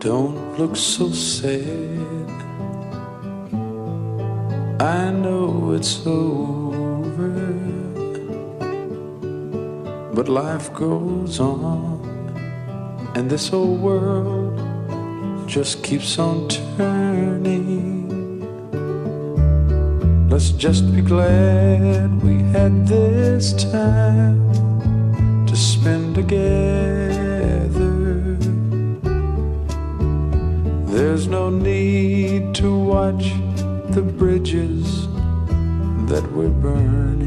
Don't look so sad. I know it's over, but life goes on, and this old world just keeps on turning. Let's just be glad we had this time to spend together. There's no need to watch the bridges that we're burning.